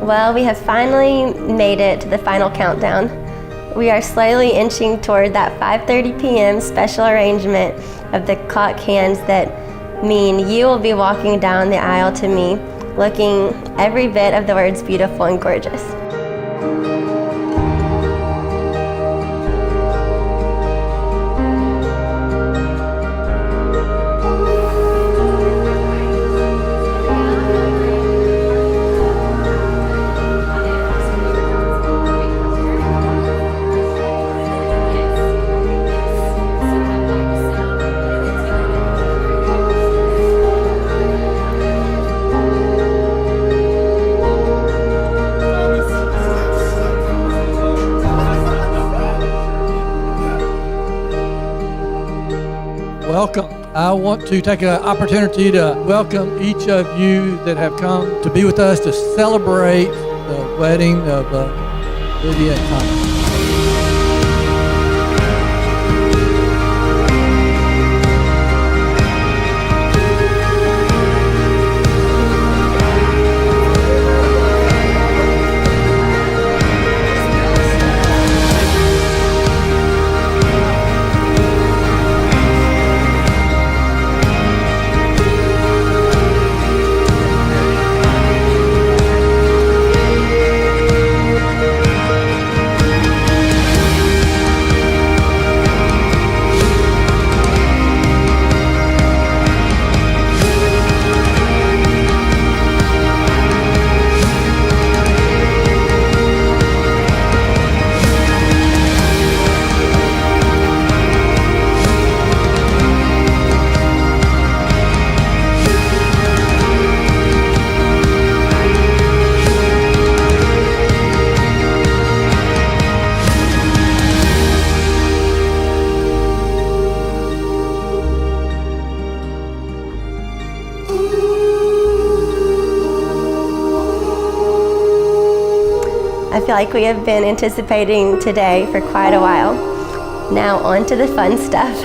Well, we have finally made it to the final countdown. We are slowly inching toward that 5:30 p.m. special arrangement of the clock hands that mean you will be walking down the aisle to me, looking every bit of the words beautiful and gorgeous. Welcome. I want to take an opportunity to welcome each of you that have come to be with us to celebrate the wedding of Lydia and Thomas. I feel like we have been anticipating today for quite a while. Now on to the fun stuff.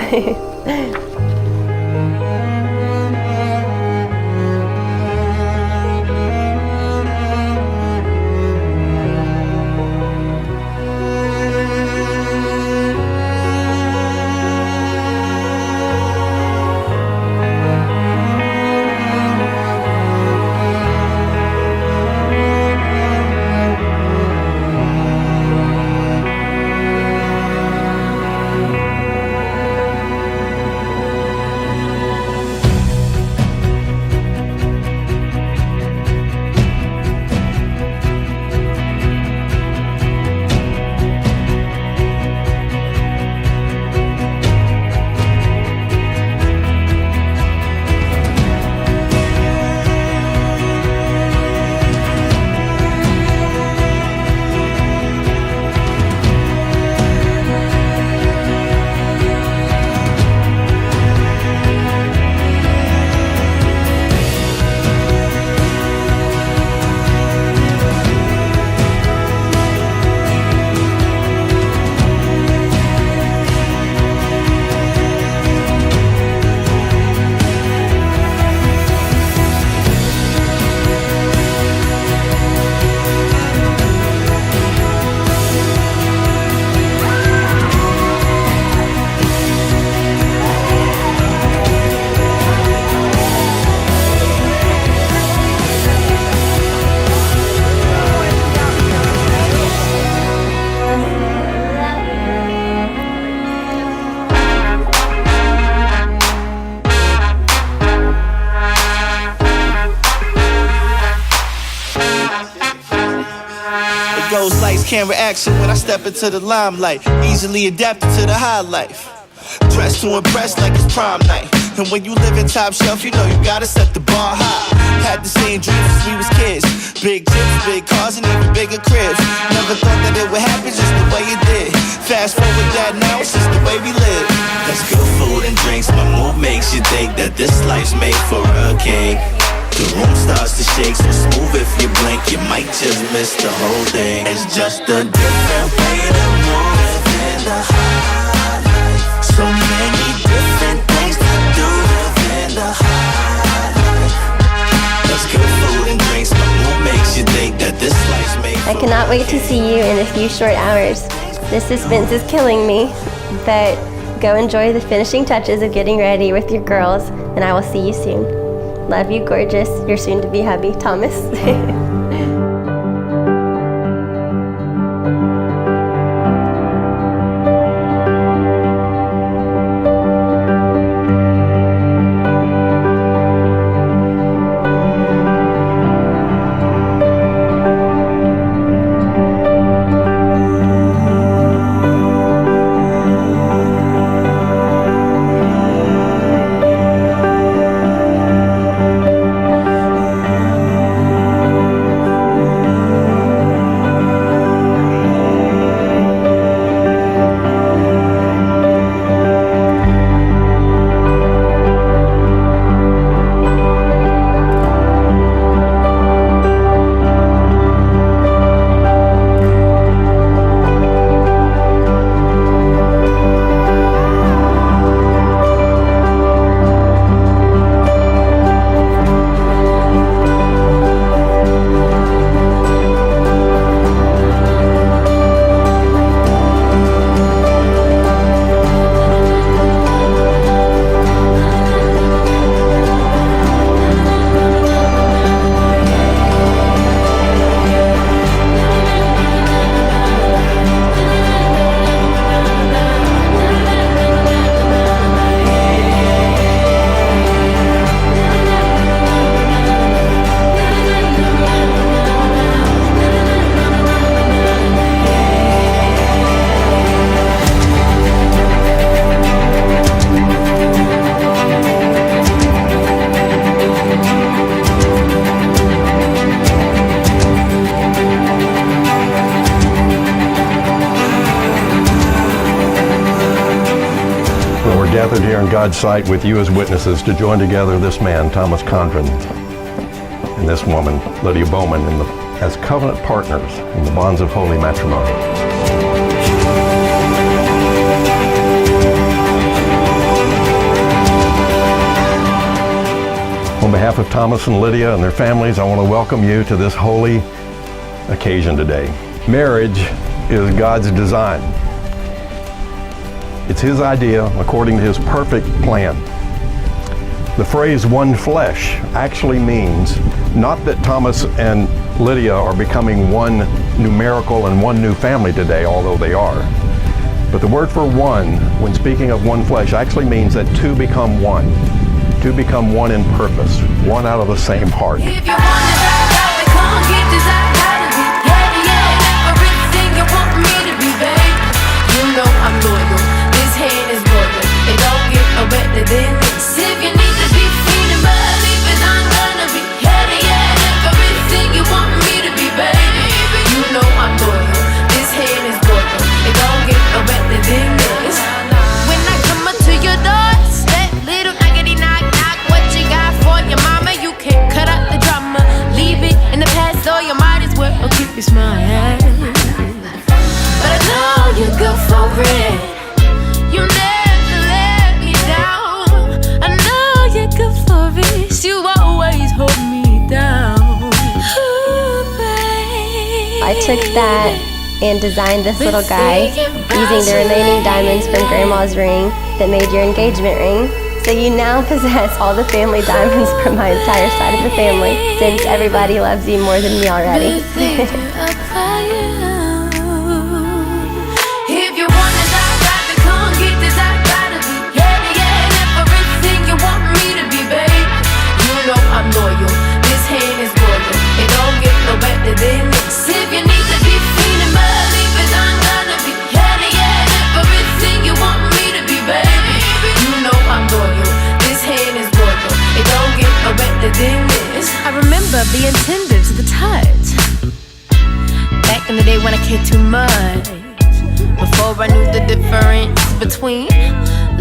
Those lights, camera action when I step into the limelight. Easily adapted to the high life. Dressed to impress like it's prom night. And when you live in top shelf, you know you gotta set the bar high. Had the same dreams since we was kids. Big trips, big cars, and even bigger cribs. Never thought that it would happen just the way it did. Fast forward that now, it's just the way we live. That's good food and drinks. My mood makes you think that this life's made for a king. The room starts to shake, so smooth if you blink, you might just miss the whole thing. It's just a different way to move in the high life. So many different things to do within the high life. That's good food and drinks, my mood makes you think that this life I cannot wait to see you in a few short hours. This suspense is killing me, but go enjoy the finishing touches of getting ready with your girls, and I will see you soon. Love you, gorgeous. Your soon-to-be hubby, Thomas. Gathered here in God's sight with you as witnesses to join together this man, Thomas Condren, and this woman, Lydia Bowman, as covenant partners in the bonds of holy matrimony. On behalf of Thomas and Lydia and their families, I want to welcome you to this holy occasion today. Marriage is God's design. It's His idea according to His perfect plan. The phrase one flesh actually means not that Thomas and Lydia are becoming one numerical and one new family today, although they are. But the word for one, when speaking of one flesh, actually means that two become one. Two become one in purpose, one out of the same heart. If you want it, come get this, I gotta be everything you want me to be, babe. You know I'm loyal. Hand is loyal. It don't get no better than this. If you need to be feeling, believe it, I'm gonna be everything you want me to be, baby. You know I'm loyal. This hand is loyal. It don't get no better than this. When I come up to your doorstep, little knockety knock knock, what you got for your mama? You can't cut out the drama. Leave it in the past, so you might as well keep your smile. But I know you're good for it. You never let me down. I know you're good for it. You always hold me down. Ooh, babe. I took that and designed this little guy using the remaining diamonds from Grandma's ring that made your engagement ring. So you now possess all the family diamonds from my entire side of the family, since everybody loves you more than me already. I'm loyal, this hand is loyal. It don't get no better than this. If you need to be feeling, believe it, I'm gonna be everything you want me to be, baby. You know I'm loyal, this hand is loyal. It don't get no better than this. I remember being tender to the touch, back in the day when I cared too much, before I knew the difference between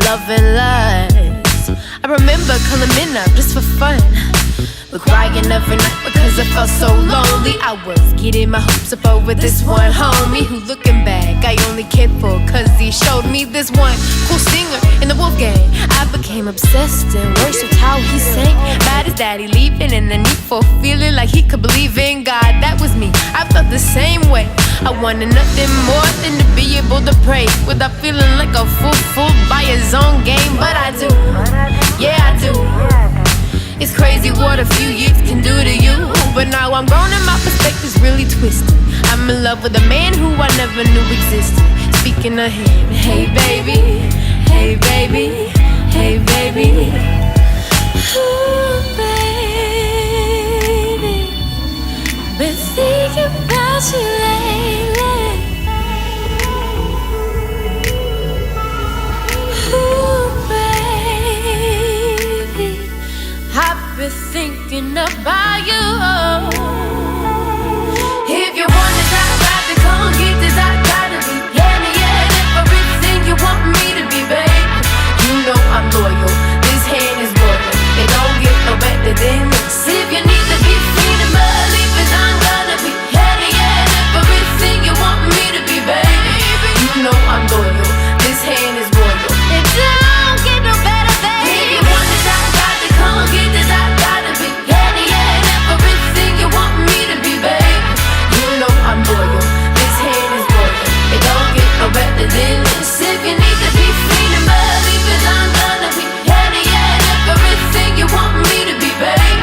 love and lust. I remember calling men up just for fun, but crying every night because I felt so lonely. I was getting my hopes up over this one homie who, looking back, I only cared for cause he showed me this one cool singer in the Wolf Gang. I became obsessed and worshipped how he sang. Bad as daddy leaving and the need for feeling like he could believe in God. That was me. I felt the same way. I wanted nothing more than to be able to pray without feeling like a fool by his own game. But I do, yeah I do. It's crazy what a few years can do to you. But now I'm grown and my perspective's really twisted. I'm in love with a man who I never knew existed. Speaking of him, hey baby, hey baby, hey baby. Ooh, baby, been thinking about you lately. Ooh, baby, I've been thinking about you. If you want this, I got to come get this. I gotta be everything you want me to be, babe. You know I'm loyal. This hand is loyal. It don't get no better than this. If you need to be free to believe it, I'm gonna be everything you want me to be, baby. You know I'm loyal. This hand is loyal. It don't get no better than this. If you want this, I got to come get this. I gotta be everything you want me to be, babe. You know I'm loyal. This hand is loyal. It don't get no better than this. If you need to be free to believe it, I'm gonna be everything you want me to be, babe.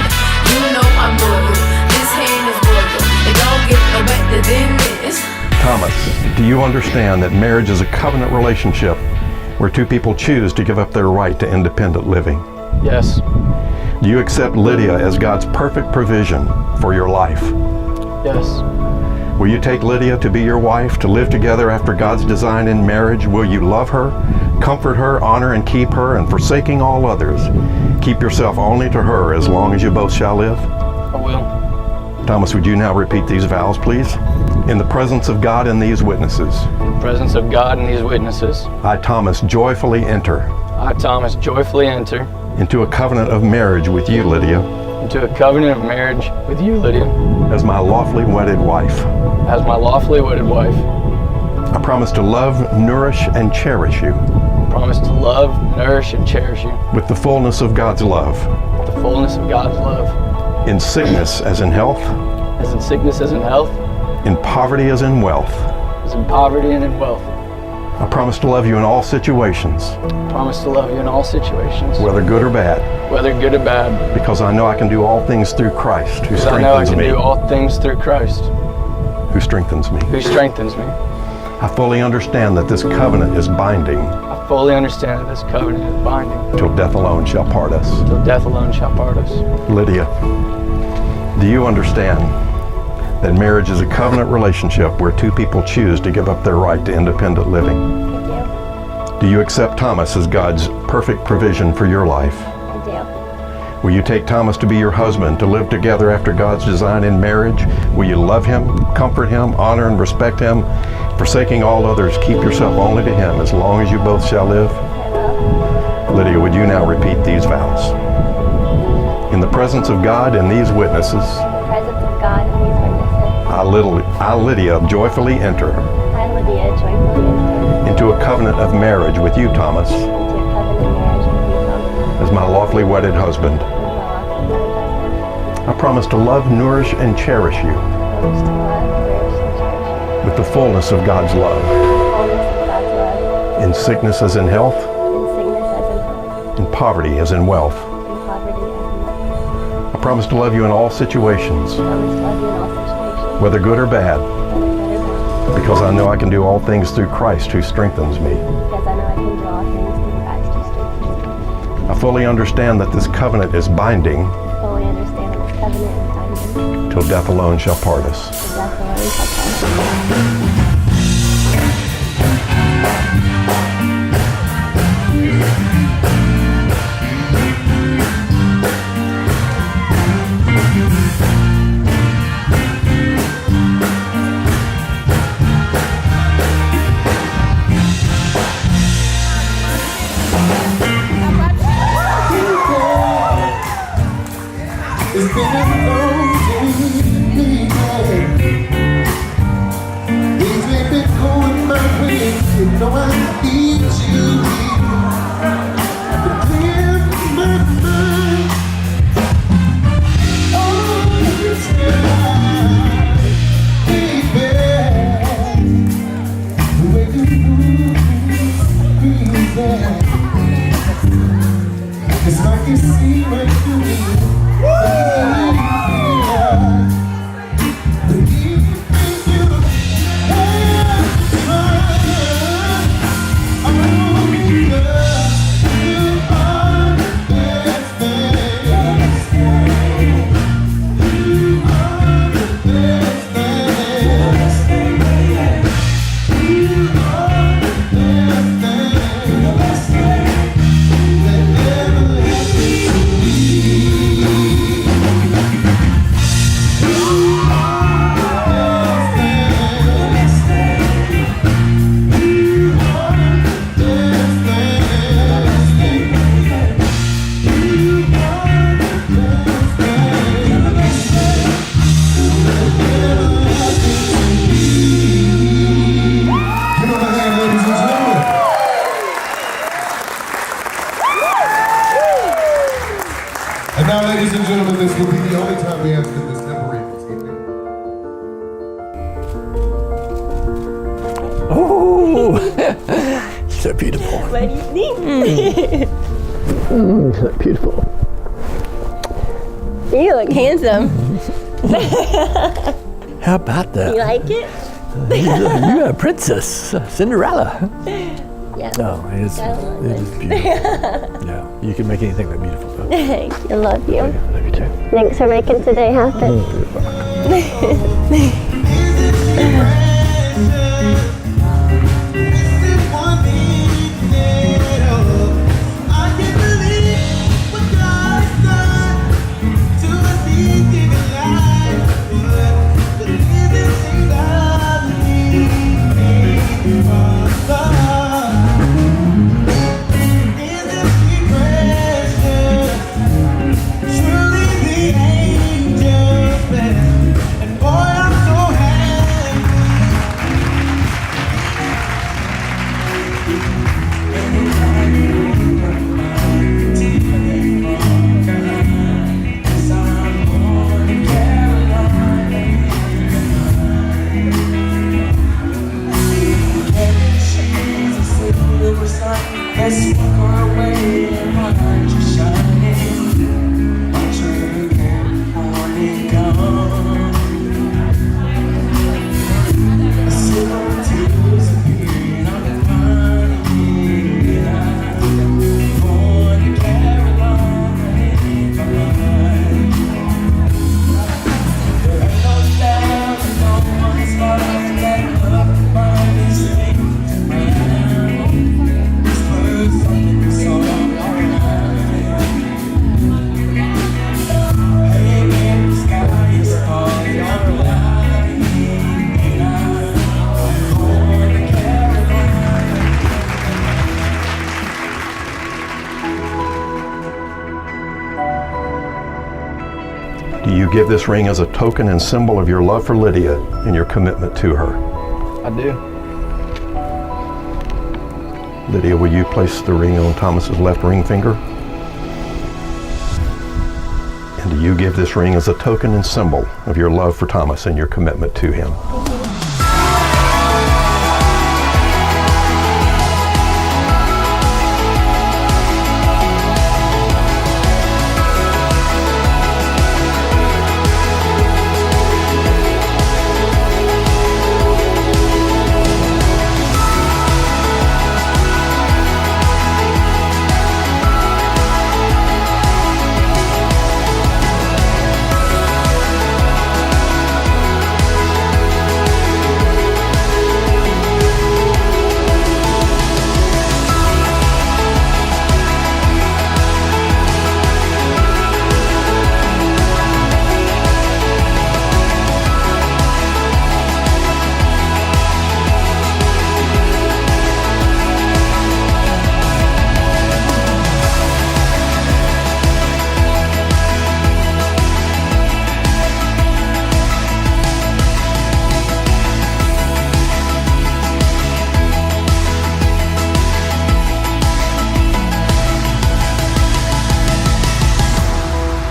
You know I'm loyal. This hand is loyal. It don't get no better than this. Thomas, do you understand that marriage is a covenant relationship where two people choose to give up their right to independent living? Yes. Do you accept Lydia as God's perfect provision for your life? Yes. Will you take Lydia to be your wife, to live together after God's design in marriage? Will you love her, comfort her, honor and keep her, and forsaking all others, keep yourself only to her as long as you both shall live? I will. Thomas, would you now repeat these vows, please? In the presence of God and these witnesses, In the presence of God and these witnesses, I, Thomas, joyfully enter I, Thomas, joyfully enter into a covenant of marriage with you, Lydia, into a covenant of marriage with you, Lydia, as my lawfully wedded wife. as my lawfully wedded wife. I promise to love, nourish, and cherish you I promise to love, nourish, and cherish you with the fullness of God's love, with the fullness of God's love, in sickness as in health, as in sickness as in health, in poverty as in wealth. as in poverty and in wealth. I promise to love you in all situations, I promise to love you in all situations, whether good or bad, whether good or bad, because I know I can do all things through Christ who because I know I strengthens can me. do all things through Christ, Who strengthens me. who strengthens me. I fully understand that this covenant is binding I fully understand that this covenant is binding, till death alone shall part us. till death alone shall part us. Lydia, do you understand that marriage is a covenant relationship where two people choose to give up their right to independent living? Do you accept Thomas as God's perfect provision for your life? I do. Will you take Thomas to be your husband, to live together after God's design in marriage? Will you love him, comfort him, honor and respect him, forsaking all others, keep yourself only to him as long as you both shall live? I will. Lydia, would you now repeat these vows? In the presence of God and these witnesses, In the presence of God and these witnesses, I, Lydia, joyfully enter I, Lydia, joyfully enter into a covenant of marriage with you, Thomas, into a covenant marriage with you, Thomas, as my lawfully wedded husband. as my lawfully wedded husband. I promise to love, nourish, and cherish you I promise to love, nourish, and cherish you with the fullness of God's love, with the fullness of God's love, in sickness as in health, in sickness as in health, in poverty as in wealth. in poverty as in wealth. I promise to love you in all situations, I promise to love you in all situations, whether good or bad, whether good or bad, because I know I can do all things through Christ who strengthens me. because I know I can do all things through Christ who strengthens me. I fully understand that this covenant is binding I fully understand that this covenant is binding, till death alone shall part us. till death alone shall part us. It's been a long day, things ain't been going my way. You know I feel So beautiful. What do you think? So beautiful. You look handsome. How about that? You like it? You're a princess, Cinderella. Yeah. No, it is beautiful. Yeah, you can make anything that beautiful. Though. I love you. I love you too. Thanks for making today happen. Do you give this ring as a token and symbol of your love for Lydia and your commitment to her? I do. Lydia, will you place the ring on Thomas's left ring finger? And do you give this ring as a token and symbol of your love for Thomas and your commitment to him?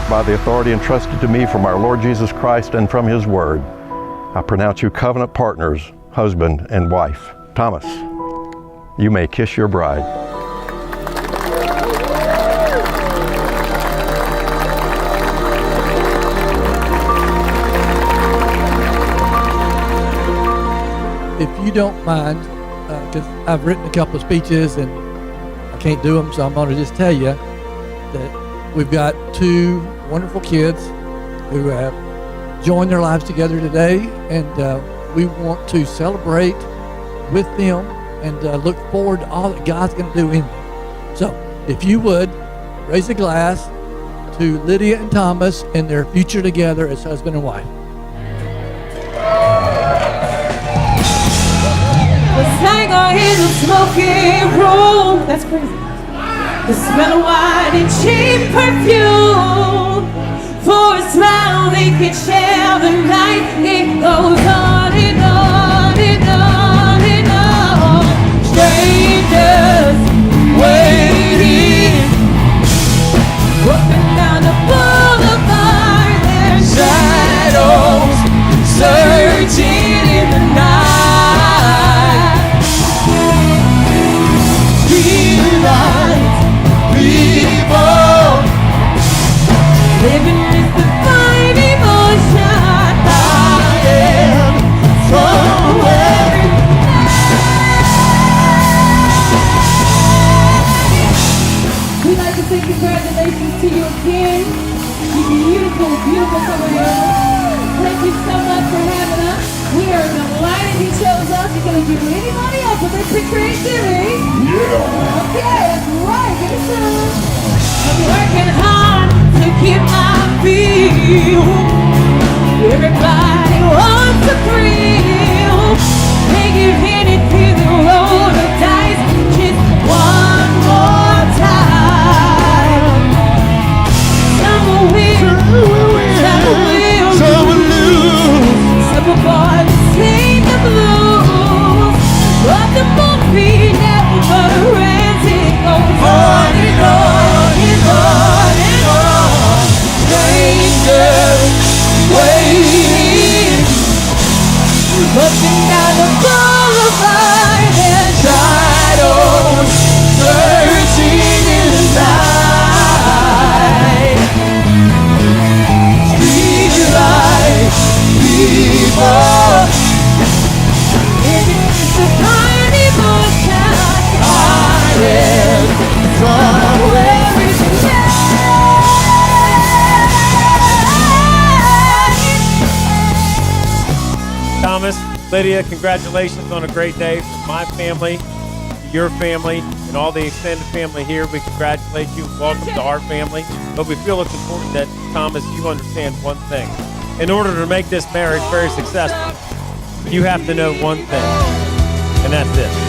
By the authority entrusted to me from our Lord Jesus Christ and from His Word, I pronounce you covenant partners, husband and wife. Thomas, you may kiss your bride. If you don't mind, because I've written a couple of speeches and I can't do them, so I'm going to just tell you that we've got two wonderful kids who have joined their lives together today, and we want to celebrate with them and look forward to all that God's going to do in them. So if you would, raise a glass to Lydia and Thomas and their future together as husband and wife. It's like I'm in a smoky room. That's crazy. The smell of wine and cheap perfume. For a smile they can share the night. It goes on and on and on and on. Strangers waiting, walking down the boulevard. Their shadows searching in the night. pretty creativity. Yeah. Okay, that's right. Give me some. I'm working hard to keep my feel. Everybody wants to thrill. They give anything to roll the dice just one more time. Some will win, some will lose. Some will boys sing the blues, but the movie never ends. It goes on and on and on and on. Strangers waiting, looking down the boulevard and shadows searching in the night. Street lights, people, it's a carnival town. Iron somewhere in the Thomas, Lydia, congratulations on a great day from my family to your family and all the extended family here. We congratulate you. Welcome to our family. But we feel it's important that, Thomas, you understand one thing. In order to make this marriage very successful, you have to know one thing, and that's this.